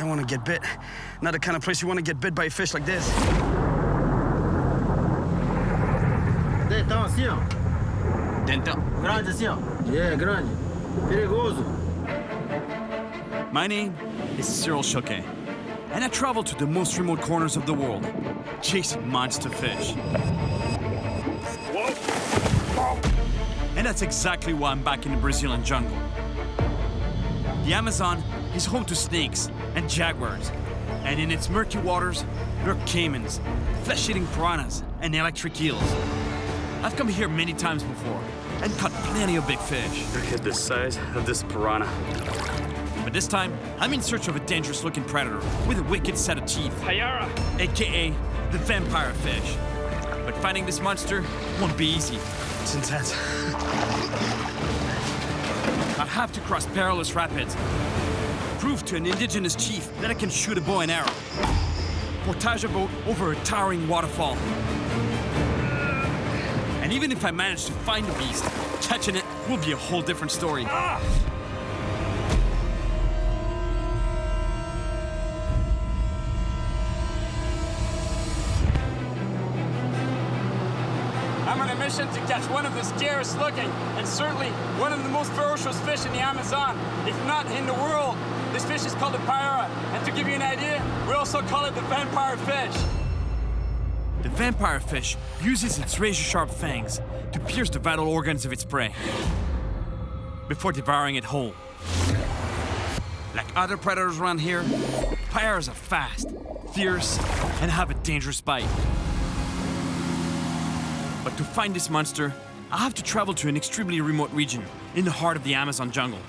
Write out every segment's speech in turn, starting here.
I want to get bit. Not the kind of place you want to get bit by a fish like this. Dentão assim, ó. Dentão. Grande assim, ó. É, grande. Perigoso. My name is Cyril, and I travel to the most remote corners of the world, chasing monster fish. And that's exactly why I'm back in the Brazilian jungle. The Amazon is home to snakes and jaguars, and in its murky waters, there are caimans, flesh-eating piranhas, and electric eels. I've come here many times before and caught plenty of big fish. Look at the size of this piranha. But this time, I'm in search of a dangerous-looking predator with a wicked set of teeth. Payara! AKA the vampire fish. But finding this monster won't be easy. It's intense. I'll have to cross perilous rapids, prove to an indigenous chief that I can shoot a bow and arrow, portage a boat over a towering waterfall. And even if I manage to find the beast, catching it will be a whole different story. I'm on a mission to catch one of the scariest looking and certainly one of the most ferocious fish in the Amazon, if not in the world. This fish is called the payara, and to give you an idea, we also call it the vampire fish. The vampire fish uses its razor-sharp fangs to pierce the vital organs of its prey before devouring it whole. Like other predators around here, payaras are fast, fierce, and have a dangerous bite. But to find this monster, I have to travel to an extremely remote region in the heart of the Amazon jungle.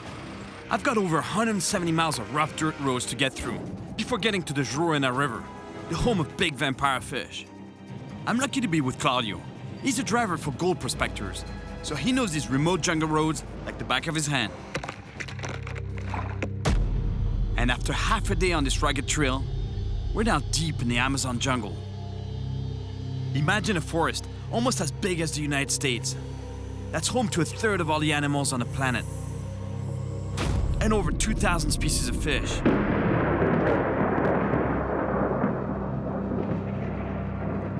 I've got over 170 miles of rough dirt roads to get through before getting to the Juruena River, the home of big vampire fish. I'm lucky to be with Claudio. He's a driver for gold prospectors, so he knows these remote jungle roads like the back of his hand. And after half a day on this rugged trail, we're now deep in the Amazon jungle. Imagine a forest almost as big as the United States. That's home to a third of all the animals on the planet. And over 2,000 species of fish.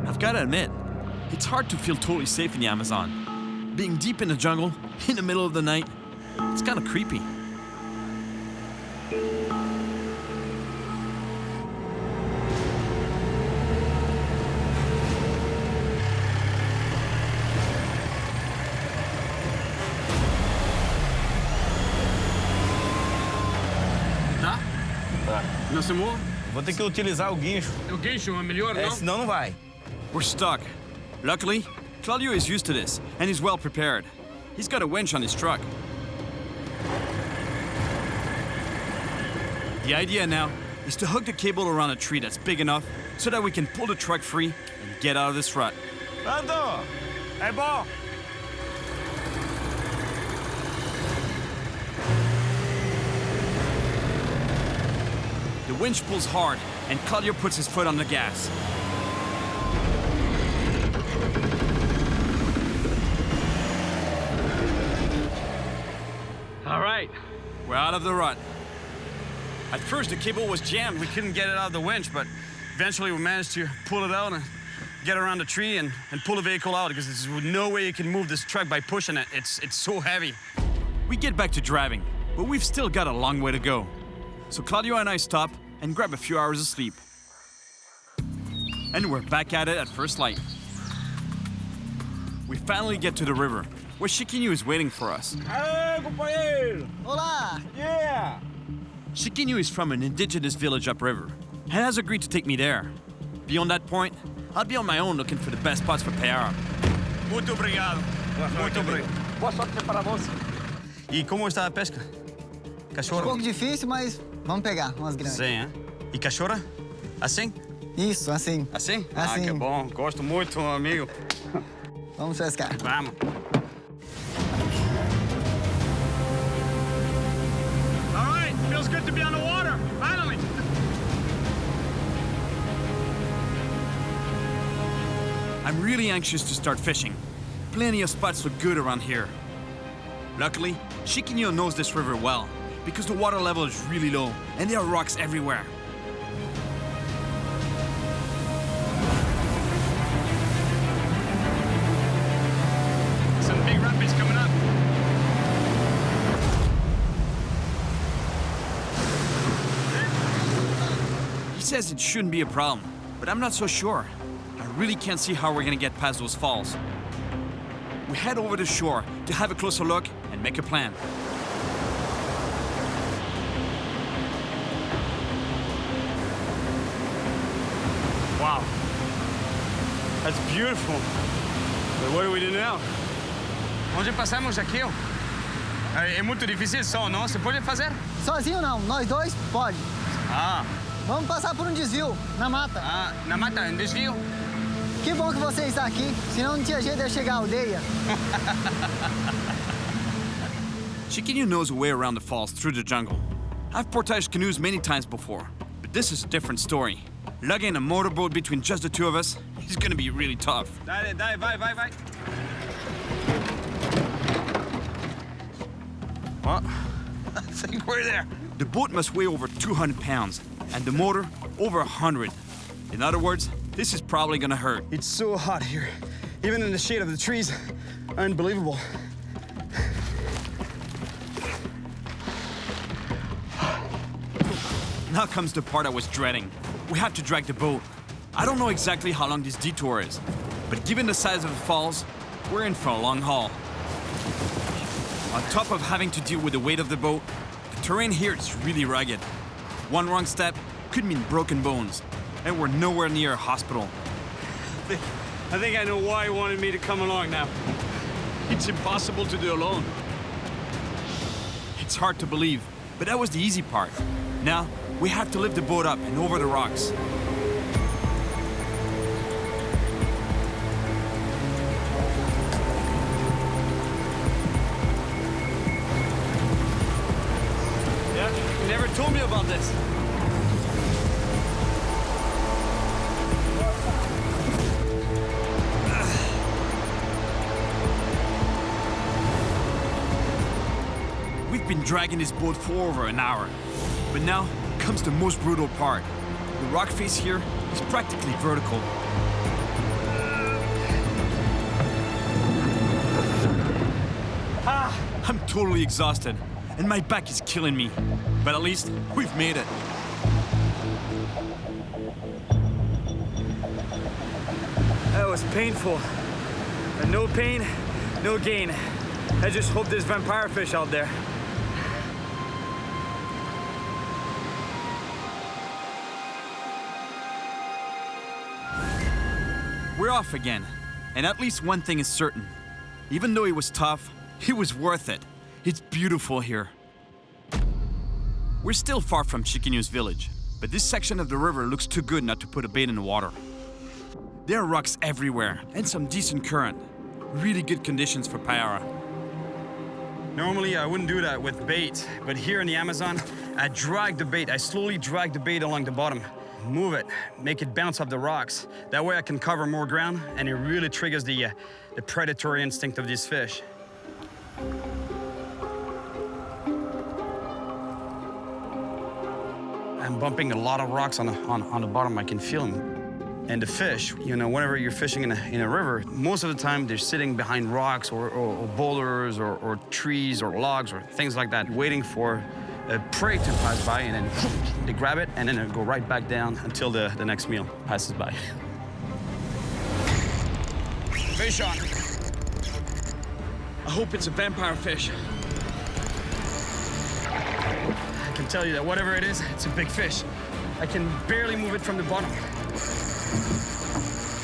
I've got to admit, it's hard to feel totally safe in the Amazon. Being deep in the jungle, in the middle of the night, it's kind of creepy. Não se move? Vou ter que utilizar o guincho. O guincho é melhor, não? Senão não vai. We're stuck. Luckily, Claudio is used to this and is well prepared. He's got a winch on his truck. The idea now is to hook the cable around a tree that's big enough so that we can pull the truck free and get out of this rut. Ando! É bom! The winch pulls hard, and Claudio puts his foot on the gas. All right. We're out of the rut. At first, the cable was jammed. We couldn't get it out of the winch, but eventually we managed to pull it out and get around the tree and pull the vehicle out because there's no way you can move this truck by pushing it. It's so heavy. We get back to driving, but we've still got a long way to go. So Claudio and I stop and grab a few hours of sleep. And we're back at it at first light. We finally get to the river, where Chiquinho is waiting for us. Aê, companheiro! Olá! Yeah! Chiquinho is from an indigenous village upriver and has agreed to take me there. Beyond that point, I'll be on my own looking for the best spots for payara. Muito obrigado. Muito obrigado. Boa sorte para você. E como está a pesca? Um Cachorro? pouco difícil, mas vamos pegar umas grandes. Sim, hein? E cachorra? Assim? Isso, assim. Assim? Assim. Ah, que bom. Gosto muito, amigo. Vamos pescar. Vamos. All right, feels good to be on the water, finally. I'm really anxious to start fishing. Plenty of spots look good around here. Luckily, Chiquinho knows this river well, because the water level is really low and there are rocks everywhere. says it shouldn't be a problem, but I'm not so sure. I really can't see how we're gonna get past those falls. We head over to shore to have a closer look and make a plan. Wow. That's beautiful. But what do we do now? Onde passamos aqui? É muito difícil só, não? Você pode fazer? Sozinho não, nós dois pode. Ah, Vamos passar por um desvio, na mata. na mata, um desvio. Que bom que você está aqui, senão não tinha jeito de eu chegar à aldeia. Chiquinho knows a way around the falls through the jungle. I've portaged canoes many times before, but this is a different story. Lugging a motorboat between just the two of us is gonna be really tough. Vai. What? I think we're there. The boat must weigh over 200 pounds, and the motor over 100. In other words, this is probably gonna hurt. It's so hot here. Even in the shade of the trees. Unbelievable. Now comes the part I was dreading. We have to drag the boat. I don't know exactly how long this detour is, but given the size of the falls, we're in for a long haul. On top of having to deal with the weight of the boat, the terrain here is really rugged. One wrong step could mean broken bones, and we're nowhere near a hospital. I think I know why he wanted me to come along now. It's impossible to do alone. It's hard to believe, but that was the easy part. Now, we have to lift the boat up and over the rocks. Yeah, you never told me about this. We've been dragging this boat for over an hour, but now comes the most brutal part. The rock face here is practically vertical. I'm totally exhausted, and my back is killing me. But at least we've made it. That was painful. But no pain, no gain. I just hope there's vampire fish out there. We're off again, and at least one thing is certain. Even though it was tough, it was worth it. It's beautiful here. We're still far from Chiquinho's village, but this section of the river looks too good not to put a bait in the water. There are rocks everywhere, and some decent current. Really good conditions for paella. Normally, I wouldn't do that with bait, but here in the Amazon, I drag the bait. I slowly drag the bait along the bottom. Move it, make it bounce off the rocks. That way I can cover more ground, and it really triggers the predatory instinct of these fish. I'm bumping a lot of rocks on the bottom. I can feel them. And the fish, you know, whenever you're fishing in a river, most of the time they're sitting behind rocks or boulders or trees or logs or things like that, waiting for a prey to pass by, and then they grab it and then they go right back down until the next meal passes by. Fish on. I hope it's a vampire fish. I can tell you that whatever it is, it's a big fish. I can barely move it from the bottom.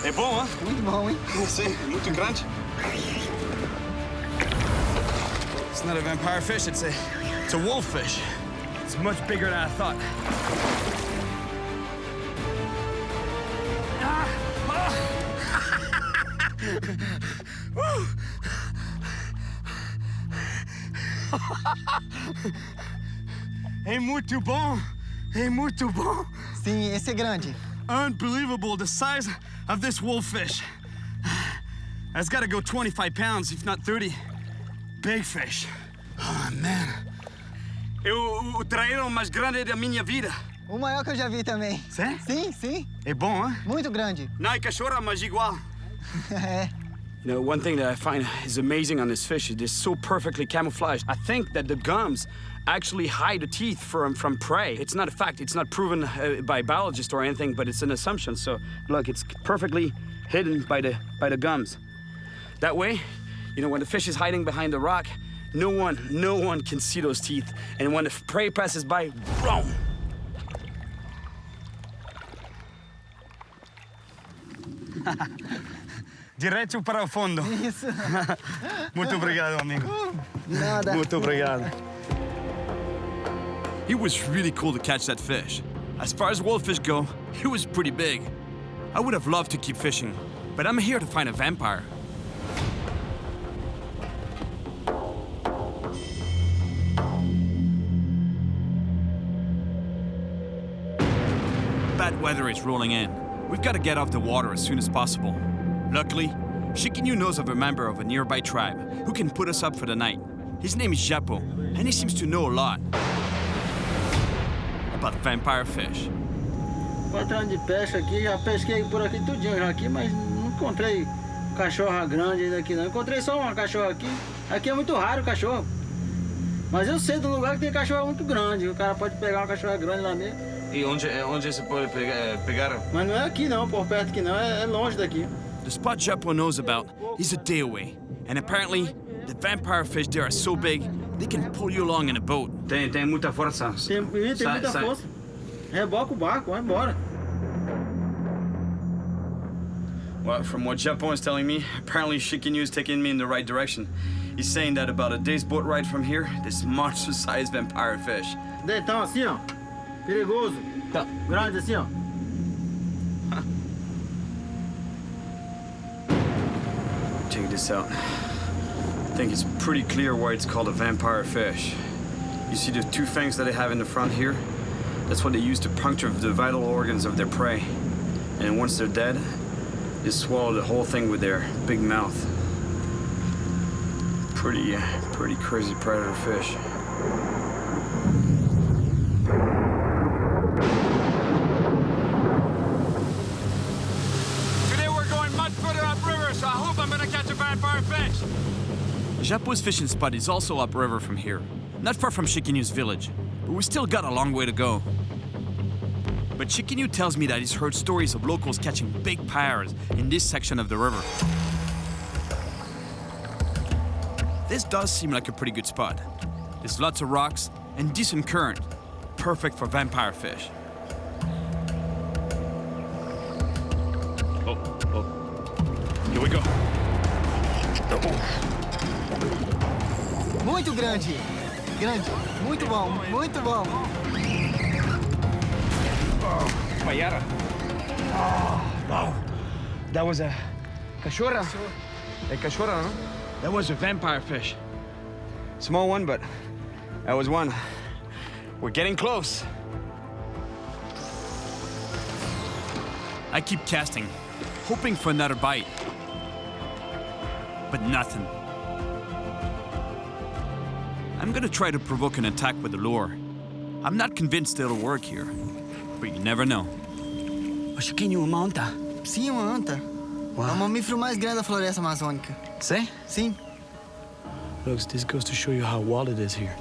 É bom, hein? Muito bom, hein? Sim, muito grande. It's not a vampire fish, it's a wolf fish. It's much bigger than I thought. É muito bom! É muito bom! Sim, esse é grande. Unbelievable, the size of this wolffish. That's got to go 25 pounds, if not 30. Big fish. Oh, man. É o traíram mais grande da minha vida. O maior que eu já vi também. Sério? Sim, sim. É bom, hein? Muito grande. Não é cachorra, mas igual. É. You know, one thing that I find is amazing on this fish is they're so perfectly camouflaged. I think that the gums actually hide the teeth from prey. It's not a fact. It's not proven by biologists or anything, but it's an assumption. So look, it's perfectly hidden by the gums. That way, you know, when the fish is hiding behind the rock, no one can see those teeth. And when the prey passes by, boom! Direto para o fundo. Isso. Muito obrigado, amigo. Nada. Muito obrigado. It was really cool to catch that fish. As far as wolffish go, it was pretty big. I would have loved to keep fishing, but I'm here to find a vampire. Bad weather is rolling in. We've got to get off the water as soon as possible. Luckily, Chiquinho knows of a member of a nearby tribe who can put us up for the night. His name is Japo, and he seems to know a lot about vampire fish. Patrão de pesca aqui, já pesquei por aqui tudinho já aqui, mas não encontrei cachorra grande ainda aqui não. Encontrei só uma cachorra aqui. Aqui é muito raro o cachorro. Mas eu sei do lugar que tem cachorra muito grande. O cara pode pegar uma cachorra grande lá mesmo. E onde você pode pegar? Mas não é aqui não, por perto aqui não, é longe daqui. The spot Japo knows about is a day away, and apparently, the vampire fish there are so big, they can pull you along in a boat. Tem muita força. Tem muita força. Reboca o barco, vai embora. Well, from what Japon is telling me, apparently Chiquinho is taking me in the right direction. He's saying that about a day's boat ride from here, this monster-sized vampire fish. Deitão assim, ó. Perigoso. Tá. Grande assim, ó. Check this out. I think it's pretty clear why it's called a vampire fish. You see the two fangs that they have in the front here? That's what they use to puncture the vital organs of their prey. And once they're dead, they swallow the whole thing with their big mouth. Pretty crazy predator fish. Today we're going much further upriver, so I hope I'm gonna catch a vampire fish. Japo's fishing spot is also upriver from here, not far from Chiquinho's village, but we still got a long way to go. But Chiquinho tells me that he's heard stories of locals catching big pyres in this section of the river. This does seem like a pretty good spot. There's lots of rocks and decent current, perfect for vampire fish. Here we go. Muito grande. Grande. Muito bom, muito bom. Mayara. Wow. That was a cachorra. A cachorra, no? That was a vampire fish. Small one, but that was one. We're getting close. I keep casting, hoping for another bite. But nothing. I'm gonna try to provoke an attack with the lure. I'm not convinced it'll work here, but you never know. Ô, Chiquinho, uma anta. Sim, uma anta. É o mamífero mais grande da floresta amazônica. Say? Sim. Looks, this goes to show you how wild it is here.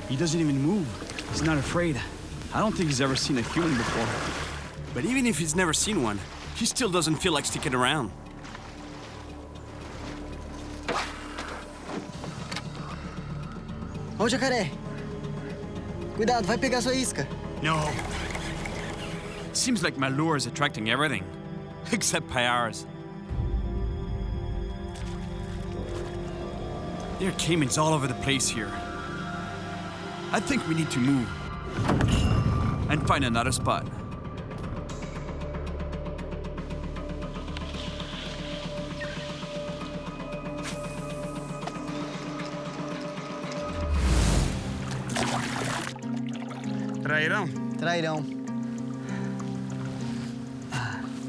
He doesn't even move. He's not afraid. I don't think he's ever seen a human before. But even if he's never seen one, he still doesn't feel like sticking around. Ó o jacaré. Cuidado, vai pegar sua isca. No. Seems like my lure is attracting everything, except pyars. There are caimans all over the place here. I think we need to move and find another spot. Trairão? Trairão.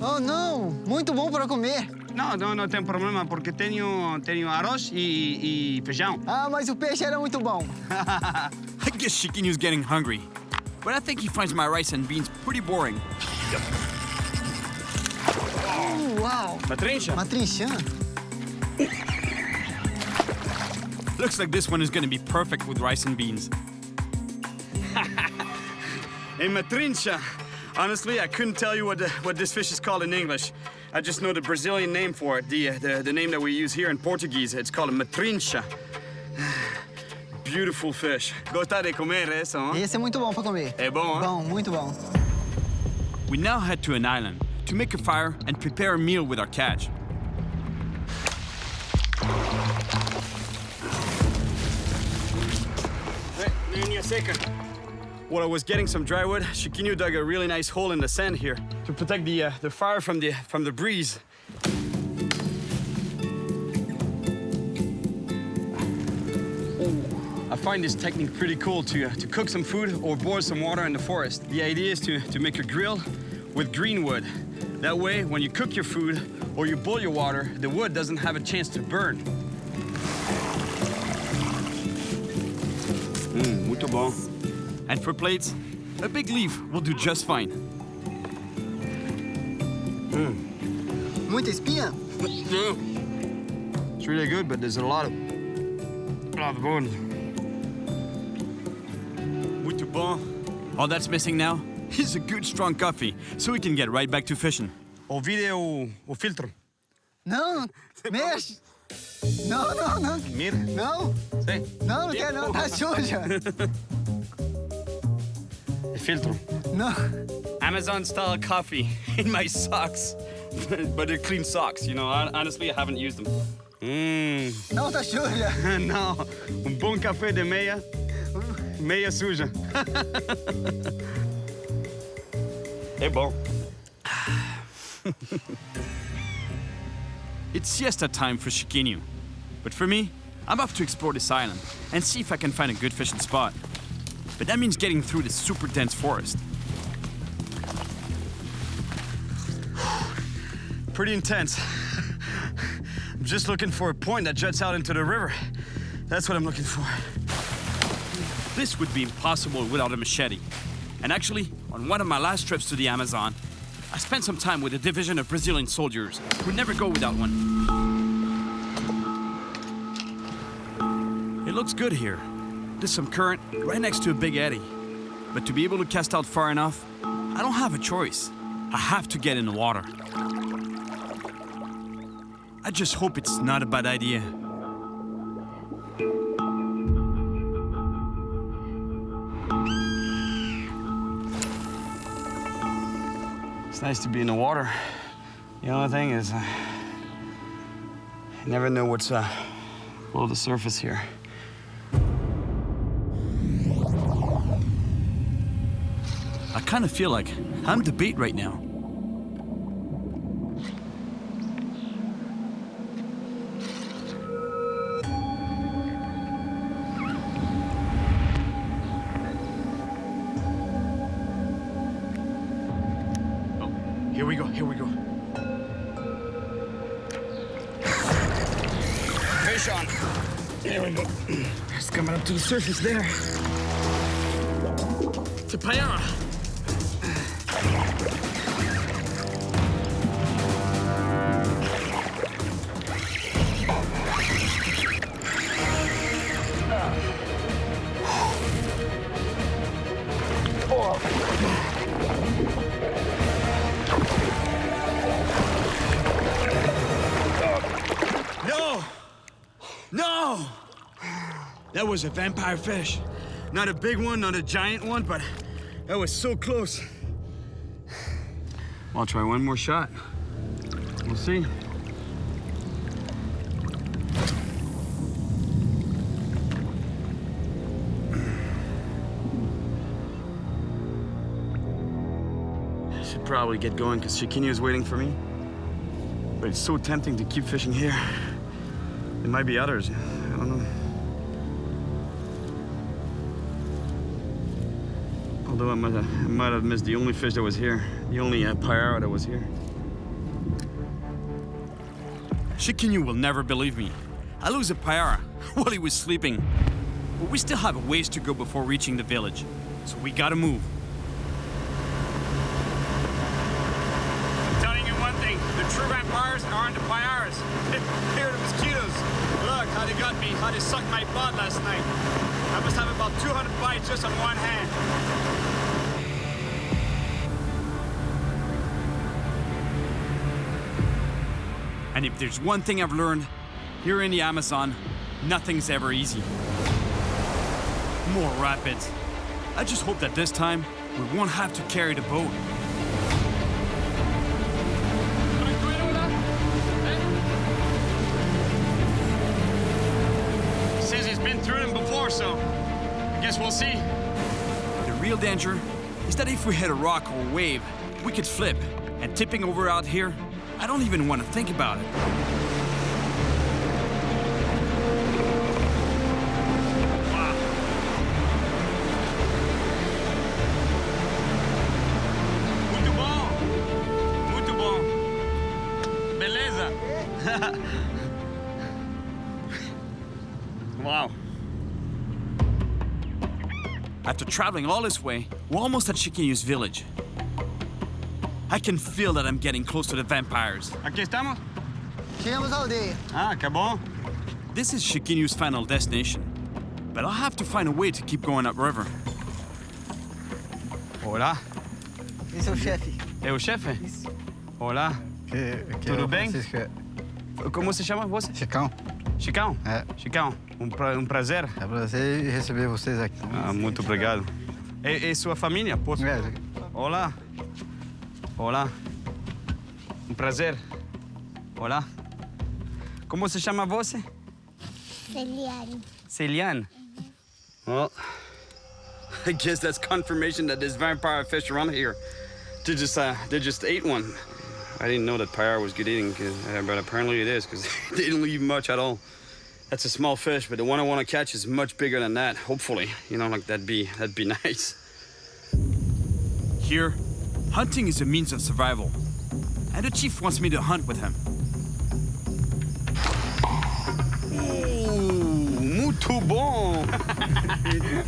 Oh, não! Muito bom para comer. Não tem problema, porque tenho arroz e feijão. Ah, mas o peixe era muito bom. I guess Chiquinho's getting hungry, but I think he finds my rice and beans pretty boring. Uau! Uma trincha? Uma trinchã? Looks like this one is gonna be perfect with rice and beans. A matrincha. Honestly, I couldn't tell you what this fish is called in English. I just know the Brazilian name for it, the name that we use here in Portuguese. It's called a matrincha. Beautiful fish. Gosta de comer eso, huh? Esse é muito bom pra comer. É bom, huh? Bom, muito bom. We now head to an island to make a fire and prepare a meal with our catch. While I was getting some dry wood, Chiquinho dug a really nice hole in the sand here to protect the fire from the breeze. I find this technique pretty cool to cook some food or boil some water in the forest. The idea is to make a grill with green wood. That way, when you cook your food or you boil your water, the wood doesn't have a chance to burn. Muito bom. And for plates, a big leaf will do just fine. Muita espinha? It's really good, but there's a lot of bones. Muito bom. All that's missing now is a good strong coffee, so we can get right back to fishing. Ouvire o filtro. Não, mexe. Não, não, não. Mira. Não, Sei. não, não quero não, tá suja. Filtro. Não. Amazon-style coffee in my socks. But they're clean socks, you know. Honestly, I haven't used them. Não, tá suja. Não, bom café de meia suja. É bom. It's siesta time for Chiquinho. But for me, I'm off to explore this island and see if I can find a good fishing spot. But that means getting through this super dense forest. Pretty intense. I'm just looking for a point that juts out into the river. That's what I'm looking for. This would be impossible without a machete. And actually, on one of my last trips to the Amazon, I spent some time with a division of Brazilian soldiers who never go without one. It looks good here. There's some current right next to a big eddy. But to be able to cast out far enough, I don't have a choice. I have to get in the water. I just hope it's not a bad idea. It's nice to be in the water. The only thing is, you never know what's below the surface here. I kind of feel like I'm the bait right now. Here we go, here we go. Fish on. There we go. It's coming up to the surface there. It's a payara. No! That was a vampire fish. Not a big one, not a giant one, but that was so close. I'll try one more shot. We'll see. I should probably get going because Chiquinho is waiting for me. But it's so tempting to keep fishing here. There might be others. I don't know. Although I might have missed the only fish that was here. The only payara that was here. Chiquinho will never believe me. I lose a payara while he was sleeping. But we still have a ways to go before reaching the village. So we gotta move. I'm telling you one thing, the true vampires aren't the payaras. They're the mosquitoes. Look how they got me, how they sucked my blood last night. I must have about 200 bites just on one hand. And if there's one thing I've learned, here in the Amazon, nothing's ever easy. More rapids. I just hope that this time, we won't have to carry the boat. Says he's been through them before, so I guess we'll see. The real danger is that if we hit a rock or a wave, we could flip. And tipping over out here, I don't even want to think about it. Wow. Muito bom. Muito bom. Beleza. Wow. After traveling all this way, we're almost at Chiquinho's village. I can feel that I'm getting close to the vampires. Aqui estamos? Chegamos à aldeia. Ah, que bom. This is Chiquinho's final destination, but I'll have to find a way to keep going upriver. Olá. Esse é o chefe. É o chefe? Olá. Tudo bem? Como se chama você? Chicão, Chicão? É. Chicão, prazer. é prazer receber vocês aqui. Ah, muito obrigado. E sua família? Posso? É, Olá. Olá. Prazer. Olá. Como se chama você? Celiane. Celiane. Well, I guess that's confirmation that there's vampire fish around here. They just ate one. I didn't know that pyre was good eating, but apparently it is, because they didn't leave much at all. That's a small fish, but the one I want to catch is much bigger than that. Hopefully, like that'd be nice. Here, hunting is a means of survival, and the chief wants me to hunt with him. Muito bom.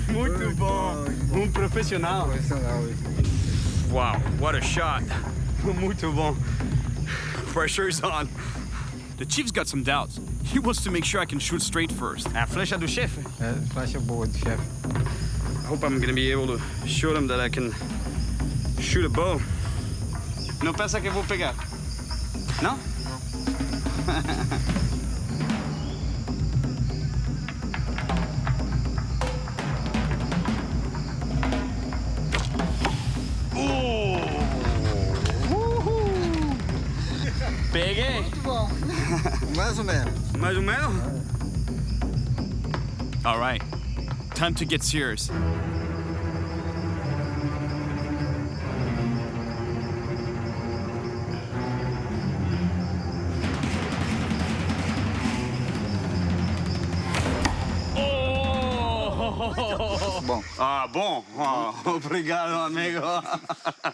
Muito bom. Profissional. profissional. Wow, what a shot. Muito bom. Pressure's on. The chief's got some doubts. He wants to make sure I can shoot straight first. A flecha do chefe. É, faixa boa do chefe. I hope I'm gonna be able to show them that I can shoot a bow. Não pensa que eu vou pegar? Não? Peguei. Muito bom. Mais ou menos. Mais ou menos? All right, time to get serious. Bom. Ah, bom. Ah, obrigado, amigo.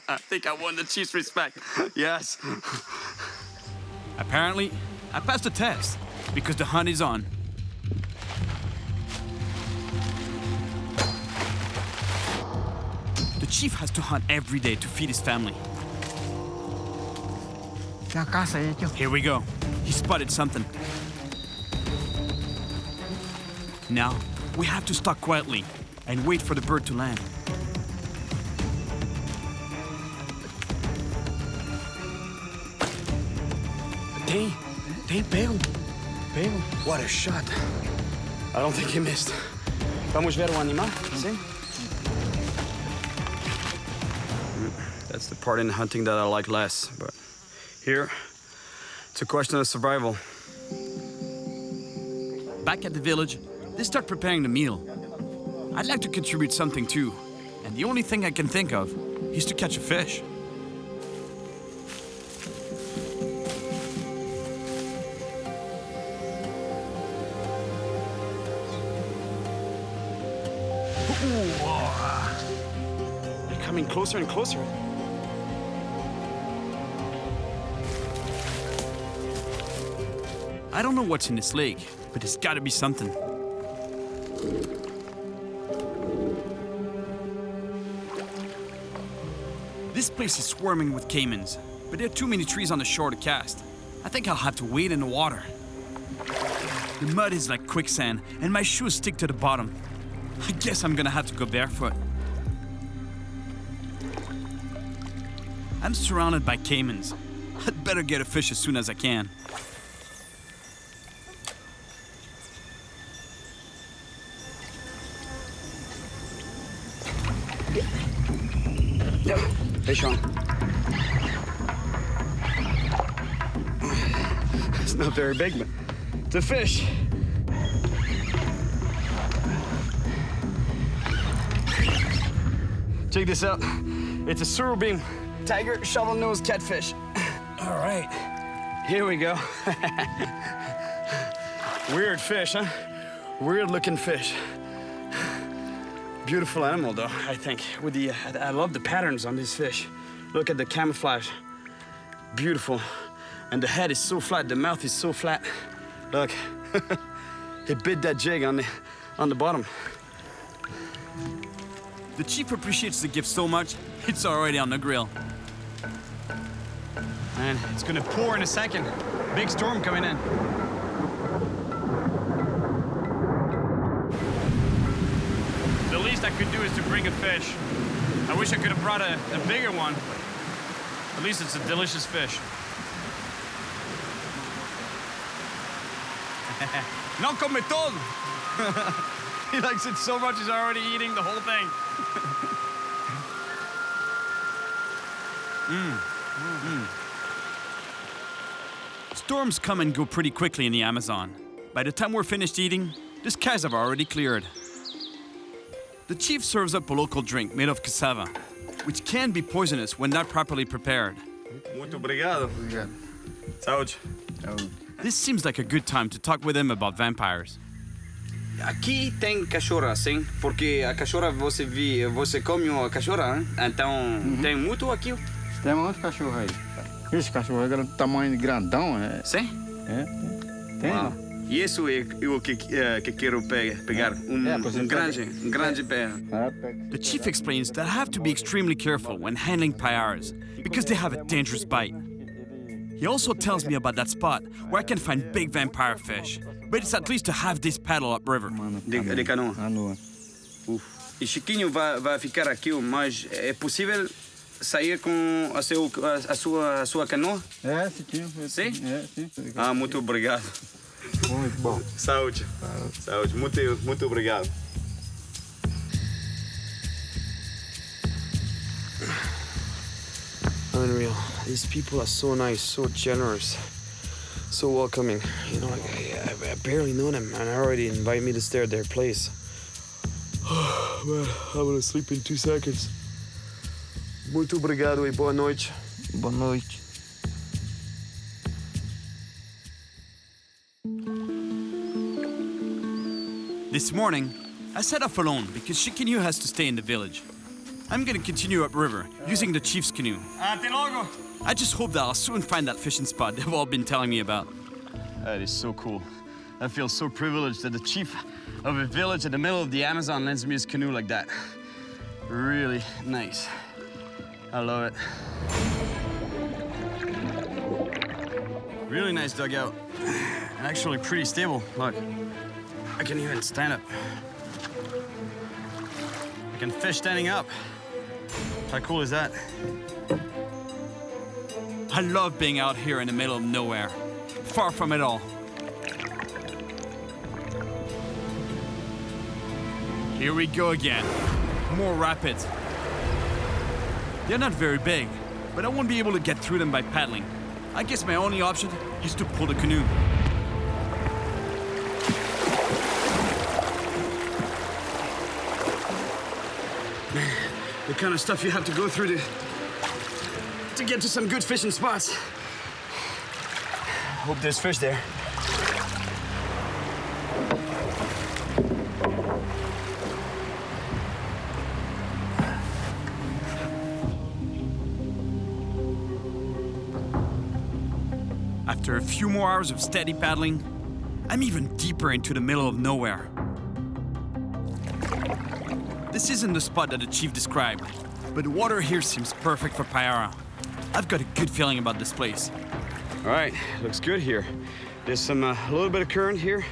I think I won the chief's respect. Yes. Apparently, I passed the test because the hunt is on. The chief has to hunt every day to feed his family. Tem a caça aí, tio. Here we go. He spotted something. Now, we have to stalk quietly and wait for the bird to land. Tem pego. What a shot. I don't think he missed. Vamos ver o animal? Sim. That's the part in hunting that I like less, but here, it's a question of survival. Back at the village, they start preparing the meal. I'd like to contribute something too, and the only thing I can think of is to catch a fish. They're coming closer and closer. I don't know what's in this lake, but there's gotta be something. This place is swarming with caimans, but there are too many trees on the shore to cast. I think I'll have to wade in the water. The mud is like quicksand, and my shoes stick to the bottom. I guess I'm gonna have to go barefoot. I'm surrounded by caimans. I'd better get a fish as soon as I can. Fish on. It's not very big, but it's a fish. Check this out. It's a Cyril beam tiger shovel-nosed catfish. All right, here we go. Weird fish, huh? Weird-looking fish. Beautiful animal, though, I think. With the, I love the patterns on this fish. Look at the camouflage. Beautiful. And the head is so flat, the mouth is so flat. Look, it bit that jig on the bottom. The chief appreciates the gift so much, it's already on the grill. And it's gonna pour in a second. Big storm coming in. The least I could do is to bring a fish. I wish I could have brought a bigger one. At least it's a delicious fish. Non come todo. He likes it so much he's already eating the whole thing. Storms come and go pretty quickly in the Amazon. By the time we're finished eating, the skies have already cleared. The chief serves up a local drink made of cassava, which can be poisonous when not properly prepared. Muito obrigado. Obrigado. Saúde. This seems like a good time to talk with him about vampires. Aqui tem cachorra, sim, porque a cachorra você come a cachorra, hein? Então tem muito aqui. Tem muito cachorro aí. Esse cachorro é do tamanho grandão, é? Sim? É, tem. Uau. E isso é o que quero pegar, grande pé. The chief explains that I have to be extremely careful when handling paiaras because they have a dangerous bite. He also tells me about that spot where I can find big vampire fish, but it's at least to have this paddle upriver. De canoa. Canoa. E Chiquinho vai ficar aqui, mas é possível sair com a sua canoa? É, Chiquinho. Sim? É, sim. Ah, muito obrigado. Muito bom. Saúde. Saúde. Muito obrigado. Unreal. These people are so nice, so generous, so welcoming. You know, I barely know them, and already invite me to stay at their place. Man, I'm gonna sleep in 2 seconds. Muito obrigado e boa noite. Boa noite. This morning, I set off alone because Chiquinho has to stay in the village. I'm gonna continue upriver, using the chief's canoe. Até logo. I just hope that I'll soon find that fishing spot they've all been telling me about. That is so cool. I feel so privileged that the chief of a village in the middle of the Amazon lends me his canoe like that. Really nice. I love it. Really nice dugout. And actually pretty stable. Look, I can even stand up. I can fish standing up. How cool is that? I love being out here in the middle of nowhere, far from it all. Here we go again. More rapids. They're not very big, but I won't be able to get through them by paddling. I guess my only option is to pull the canoe. Man, the kind of stuff you have to go through to get to some good fishing spots. Hope there's fish there. After a few more hours of steady paddling, I'm even deeper into the middle of nowhere. This isn't the spot that the chief described, but the water here seems perfect for paella. I've got a good feeling about this place. All right, looks good here. There's a little bit of current here,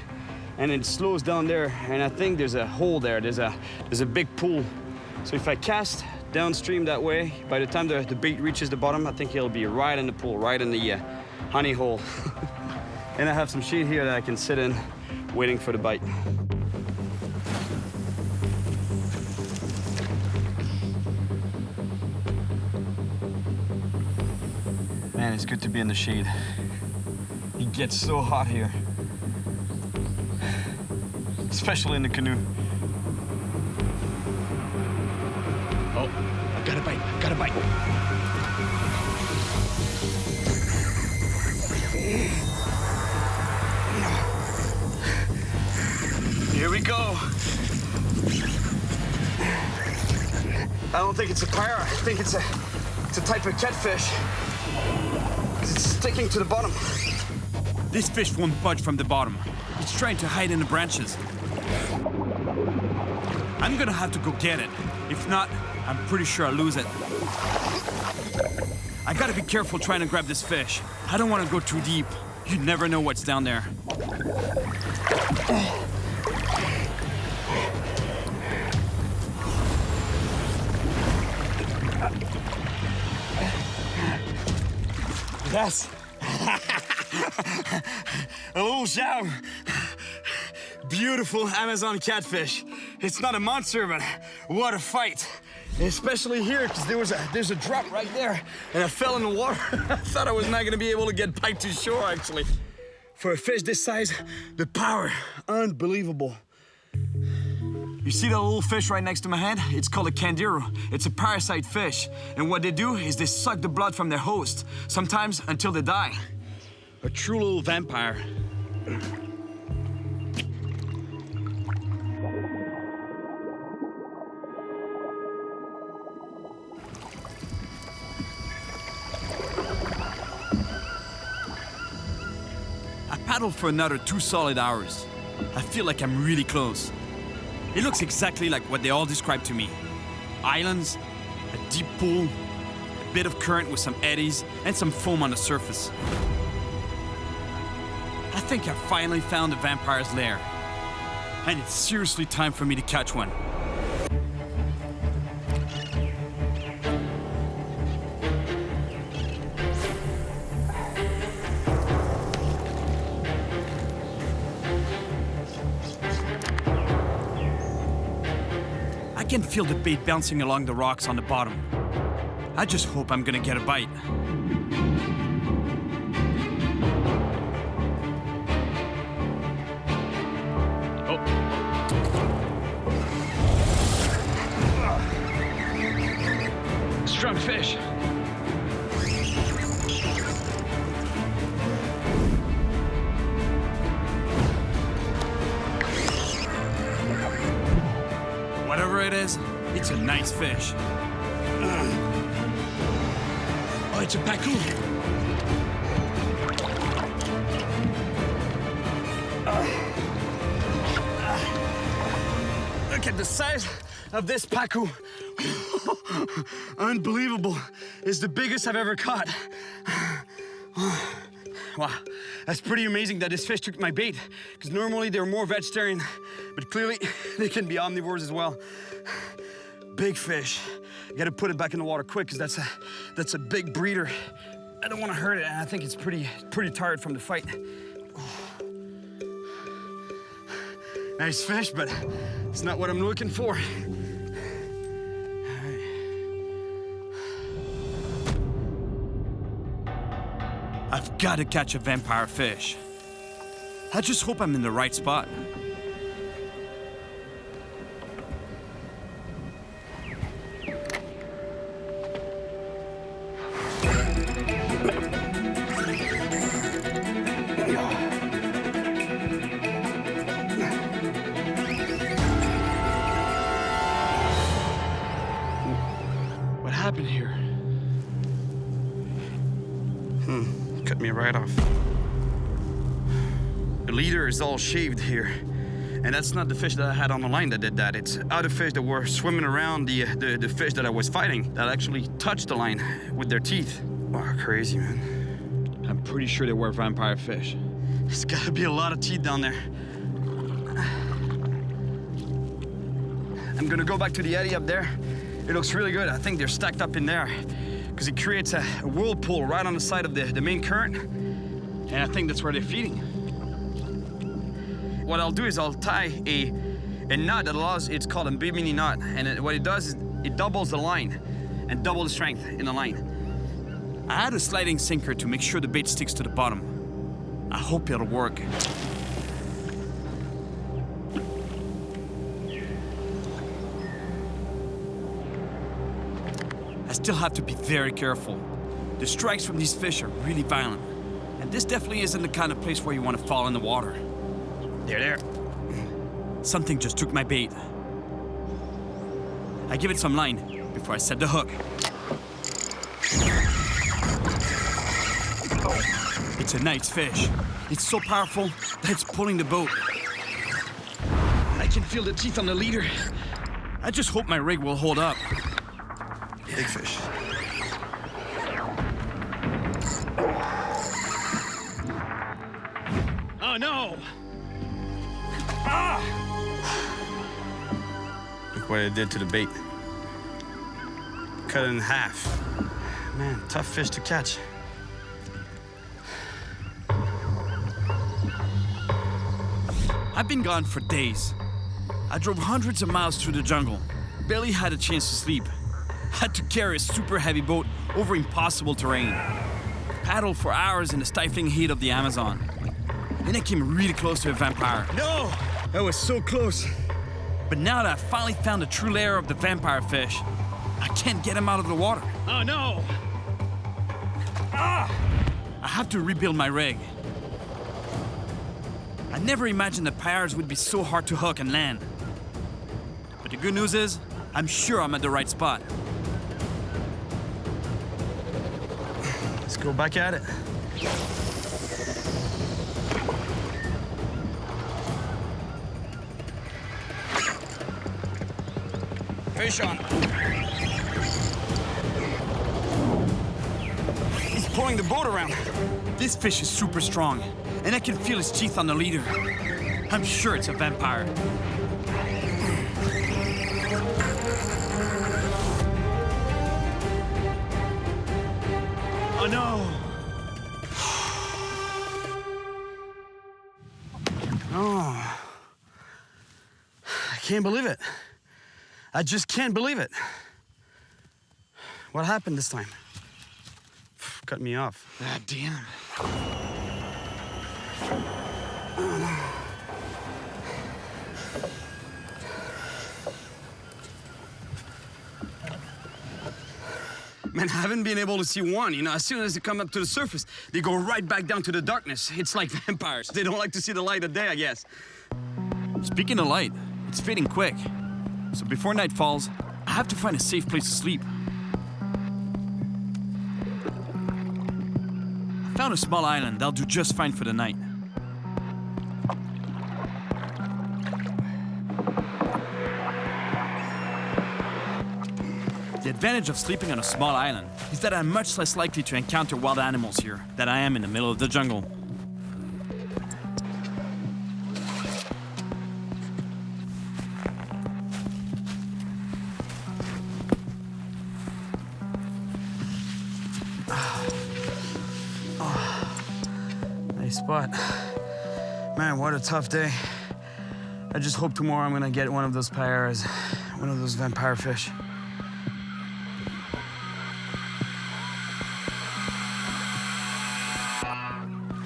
and it slows down there, and I think there's a hole there. There's a big pool. So if I cast downstream that way, by the time the bait reaches the bottom, I think it'll be right in the pool, right in the honey hole. And I have some shade here that I can sit in, waiting for the bite. it's good to be in the shade. It gets so hot here. Especially in the canoe. Oh, I got a bite, got a bite. Here we go. I don't think it's a pirate. I think it's a type of catfish. It's sticking to the bottom. This fish won't budge from the bottom. It's trying to hide in the branches. I'm gonna have to go get it. If not, I'm pretty sure I'll lose it. I gotta be careful trying to grab this fish. I don't want to go too deep. You never know what's down there. Yes. A little shout. Beautiful Amazon catfish. It's not a monster, but what a fight. Especially here, because there's a drop right there, and I fell in the water. I thought I was not gonna be able to get back to shore, actually. For a fish this size, the power, unbelievable. You see that little fish right next to my head? It's called a candiru. It's a parasite fish. And what they do is they suck the blood from their host, sometimes until they die. A true little vampire. I paddled for another 2 solid hours. I feel like I'm really close. It looks exactly like what they all described to me. Islands, a deep pool, a bit of current with some eddies, and some foam on the surface. I think I finally found the vampire's lair. And it's seriously time for me to catch one. I can feel the bait bouncing along the rocks on the bottom. I just hope I'm gonna get a bite. Oh. Strong fish. Whatever it is, it's a nice fish. Oh, it's a pacu. Look at the size of this pacu. Unbelievable. It's the biggest I've ever caught. Wow, that's pretty amazing that this fish took my bait, because normally they're more vegetarian, but clearly they can be omnivores as well. Big fish. You gotta put it back in the water quick, because that's a big breeder. I don't want to hurt it, and I think it's pretty tired from the fight. Nice fish, but it's not what I'm looking for. I've got to catch a vampire fish. I just hope I'm in the right spot. What happened here? Cut me right off. The leader is all shaved here. And that's not the fish that I had on the line that did that. It's other fish that were swimming around the fish that I was fighting that actually touched the line with their teeth. Wow, crazy, man. I'm pretty sure they were vampire fish. There's gotta be a lot of teeth down there. I'm gonna go back to the eddy up there. It looks really good. I think they're stacked up in there because it creates a whirlpool right on the side of the main current. And I think that's where they're feeding. What I'll do is I'll tie a knot that allows, it's called a bimini knot. And what it does is it doubles the line and double the strength in the line. I add a sliding sinker to make sure the bait sticks to the bottom. I hope it'll work. I still have to be very careful. The strikes from these fish are really violent. And this definitely isn't the kind of place where you want to fall in the water. There. Something just took my bait. I give it some line before I set the hook. It's a nice fish. It's so powerful that it's pulling the boat. I can feel the teeth on the leader. I just hope my rig will hold up. Big fish. Oh no! Look what it did to the bait. Cut it in half. Man, tough fish to catch. I've been gone for days. I drove hundreds of miles through the jungle. Barely had a chance to sleep. Had to carry a super heavy boat over impossible terrain. Paddled for hours in the stifling heat of the Amazon. Then I came really close to a vampire. No! That was so close. But now that I've finally found the true lair of the vampire fish, I can't get him out of the water. Oh no! I have to rebuild my rig. I never imagined that pyres would be so hard to hook and land. But the good news is, I'm sure I'm at the right spot. Let's go back at it. Fish on. He's pulling the boat around. This fish is super strong, and I can feel his teeth on the leader. I'm sure it's a vampire. Oh no! Oh. I can't believe it. I just can't believe it. What happened this time? Cut me off. Ah, damn. Man, I haven't been able to see one. You know, as soon as they come up to the surface, they go right back down to the darkness. It's like vampires. They don't like to see the light of day, I guess. Speaking of light, it's fading quick. So before night falls, I have to find a safe place to sleep. I found a small island that'll do just fine for the night. The advantage of sleeping on a small island is that I'm much less likely to encounter wild animals here than I am in the middle of the jungle. Nice spot. Man, what a tough day. I just hope tomorrow I'm gonna get one of those pyres, one of those vampire fish.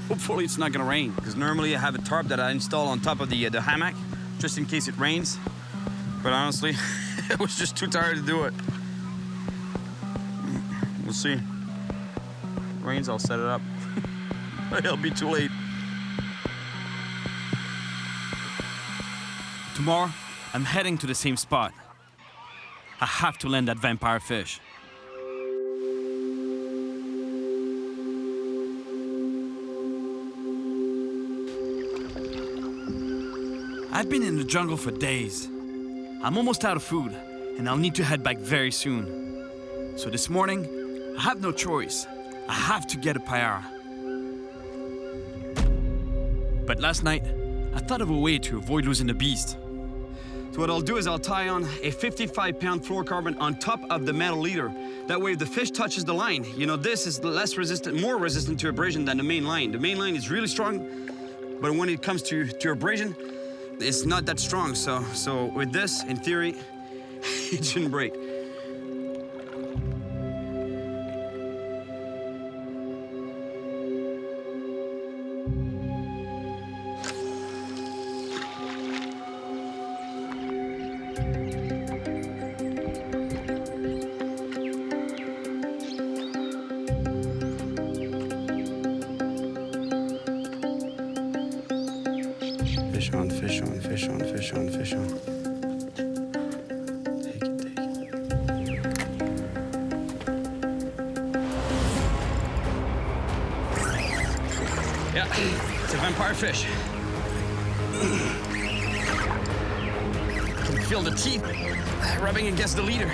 Hopefully it's not gonna rain. Because normally I have a tarp that I install on top of the hammock, just in case it rains. But honestly, I was just too tired to do it. We'll see. If it rains, I'll set it up. But it'll be too late. Tomorrow, I'm heading to the same spot. I have to land that vampire fish. I've been in the jungle for days. I'm almost out of food, and I'll need to head back very soon. So this morning, I have no choice. I have to get a pyre. But last night, I thought of a way to avoid losing the beast. So what I'll do is I'll tie on a 55-pound fluorocarbon on top of the metal leader. That way, if the fish touches the line, you know, this is less resistant, more resistant to abrasion than the main line. The main line is really strong, but when it comes to abrasion, it's not that strong. So with this, in theory, it shouldn't break. fish on, fish on, fish on, fish on, fish on. Take it, take it. Yeah, it's a vampire fish. Can feel the teeth rubbing against the leader.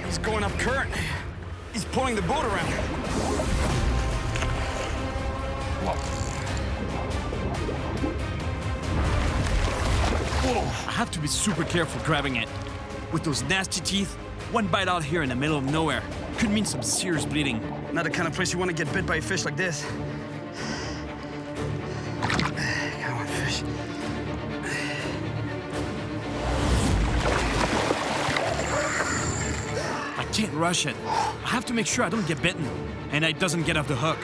He's going up current. He's pulling the boat around. I have to be super careful grabbing it. With those nasty teeth, one bite out here in the middle of nowhere could mean some serious bleeding. Not the kind of place you want to get bit by a fish like this. Come on, fish. I can't rush it. I have to make sure I don't get bitten and it doesn't get off the hook.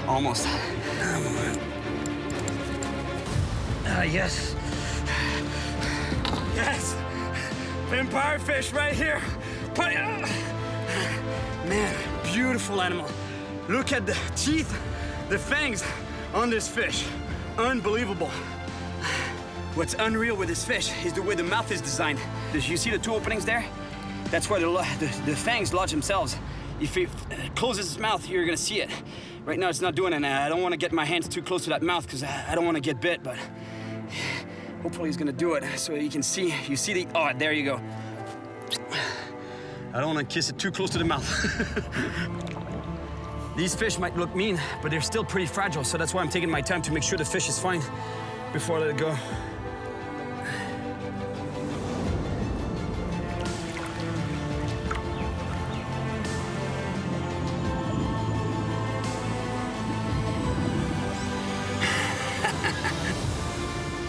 Almost. Yes. Yes! Vampire fish right here. Man, beautiful animal. Look at the teeth, the fangs on this fish. Unbelievable. What's unreal with this fish is the way the mouth is designed. You see the two openings there? That's where the fangs lodge themselves. If it closes its mouth, you're gonna see it. Right now, it's not doing it, and I don't want to get my hands too close to that mouth because I don't want to get bit, but hopefully he's gonna do it so you can see. You see the, oh, there you go. I don't want to kiss it too close to the mouth. These fish might look mean, but they're still pretty fragile, so that's why I'm taking my time to make sure the fish is fine before I let it go.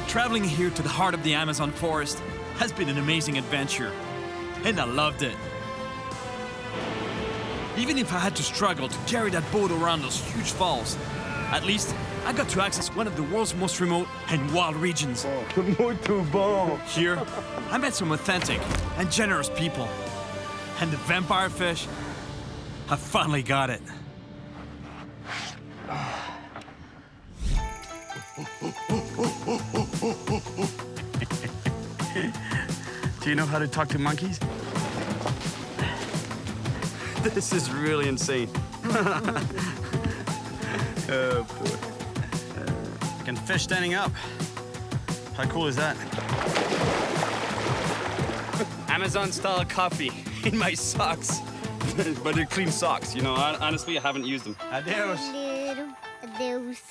Traveling here to the heart of the Amazon forest has been an amazing adventure, and I loved it. Even if I had to struggle to carry that boat around those huge falls, at least I got to access one of the world's most remote and wild regions. Here, I met some authentic and generous people, and the vampire fish, I finally got it. Do you know how to talk to monkeys? This is really insane. Oh, boy. Can fish standing up. How cool is that? Amazon-style coffee in my socks. But they're clean socks, you know. Honestly, I haven't used them. Adios. Adeus.